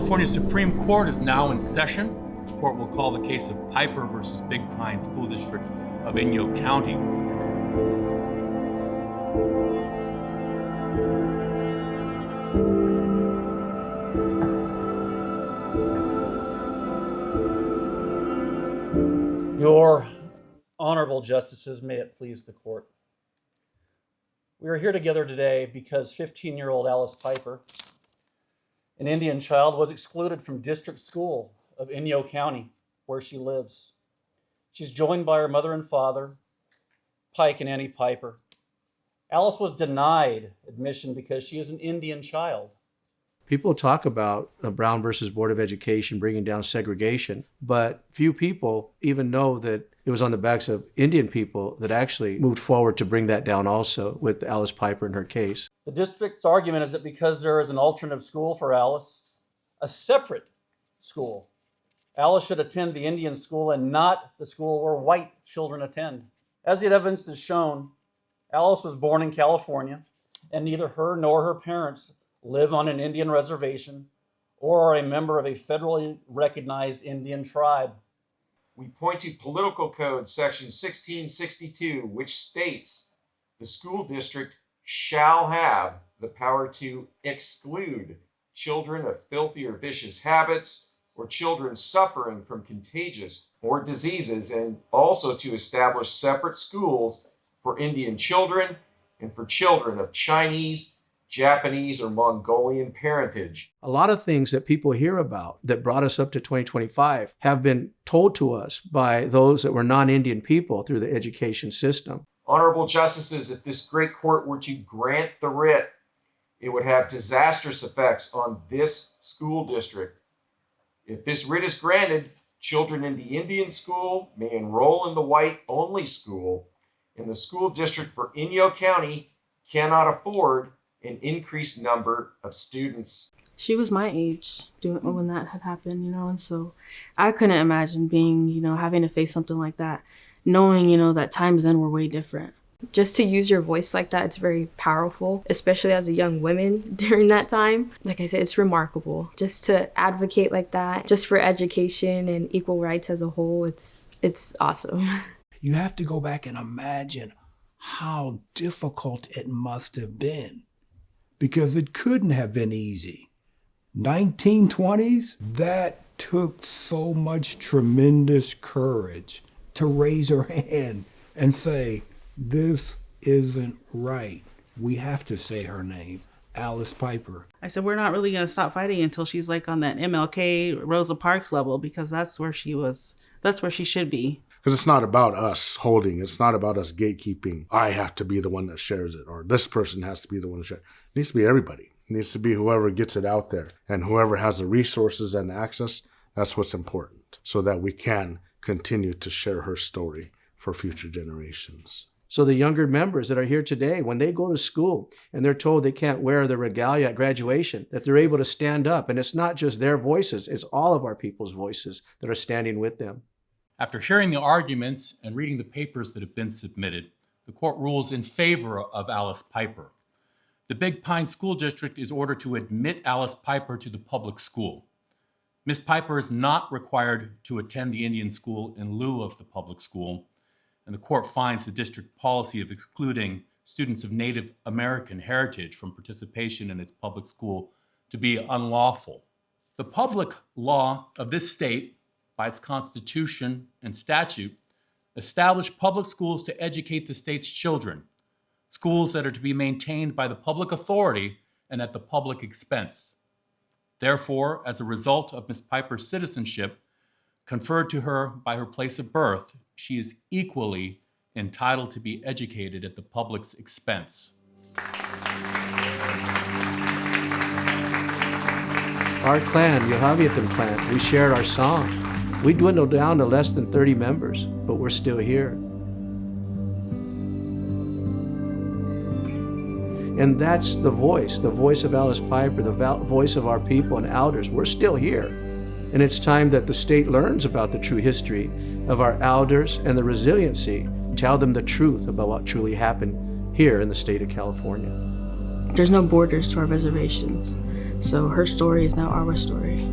California Supreme Court is now in session. The court will call the case of Piper versus Big Pine School District of Inyo County. Your honorable justices, may it please the court. We are here together today because 15-year-old Alice Piper, an Indian child, was excluded from district school of Inyo County, where she lives. She's joined by her mother and father, Pike and Annie Piper. Alice was denied admission because she is an Indian child. People talk about Brown versus Board of Education bringing down segregation, but few people even know that it was on the backs of Indian people that actually moved forward to bring that down also with Alice Piper and her case. The district's argument is that because there is an alternative school for Alice, a separate school, Alice should attend the Indian school and not the school where white children attend. As the evidence has shown, Alice was born in California, and neither her nor her parents live on an Indian reservation or are a member of a federally recognized Indian tribe. We point to Political Code Section 1662, which states the school district shall have the power to exclude children of filthy or vicious habits or children suffering from contagious or diseases, and also to establish separate schools for Indian children and for children of Chinese, Japanese, or Mongolian parentage. A lot of things that people hear about that brought us up to 2025 have been told to us by those that were non-Indian people through the education system. Honorable Justices, if this great court were to grant the writ, it would have disastrous effects on this school district. If this writ is granted, children in the Indian school may enroll in the white-only school, and the school district for Inyo County cannot afford an increased number of students. She was my age when that had happened, and so I couldn't imagine being, having to face something like that, knowing, that times then were way different. Just to use your voice like that, it's very powerful, especially as a young woman during that time. Like I said, it's remarkable. Just to advocate like that, just for education and equal rights as a whole, it's awesome. You have to go back and imagine how difficult it must have been, because it couldn't have been easy. 1920s, that took so much tremendous courage to raise her hand and say, this isn't right. We have to say her name, Alice Piper. I said, we're not really going to stop fighting until she's like on that MLK Rosa Parks level, because that's where she should be. Because it's not about us holding, it's not about us gatekeeping. I have to be the one that shares it, or this person has to be the one to share it. It needs to be everybody. It needs to be whoever gets it out there, and whoever has the resources and the access. That's what's important, so that we can continue to share her story for future generations. So the younger members that are here today, when they go to school and they're told they can't wear their regalia at graduation, that they're able to stand up. And it's not just their voices, it's all of our people's voices that are standing with them. After hearing the arguments and reading the papers that have been submitted, the court rules in favor of Alice Piper. The Big Pine School District is ordered to admit Alice Piper to the public school. Ms. Piper is not required to attend the Indian school in lieu of the public school, and the court finds the district policy of excluding students of Native American heritage from participation in its public school to be unlawful. The public law of this state, by its constitution and statute, establish public schools to educate the state's children, schools that are to be maintained by the public authority and at the public expense. Therefore, as a result of Ms. Piper's citizenship conferred to her by her place of birth, she is equally entitled to be educated at the public's expense. Our clan, Yohaviatan clan, we shared our song. We dwindled down to less than 30 members, but we're still here. And that's the voice of Alice Piper, the voice of our people and elders. We're still here. And it's time that the state learns about the true history of our elders and the resiliency, tell them the truth about what truly happened here in the state of California. There's no borders to our reservations, so her story is now our story.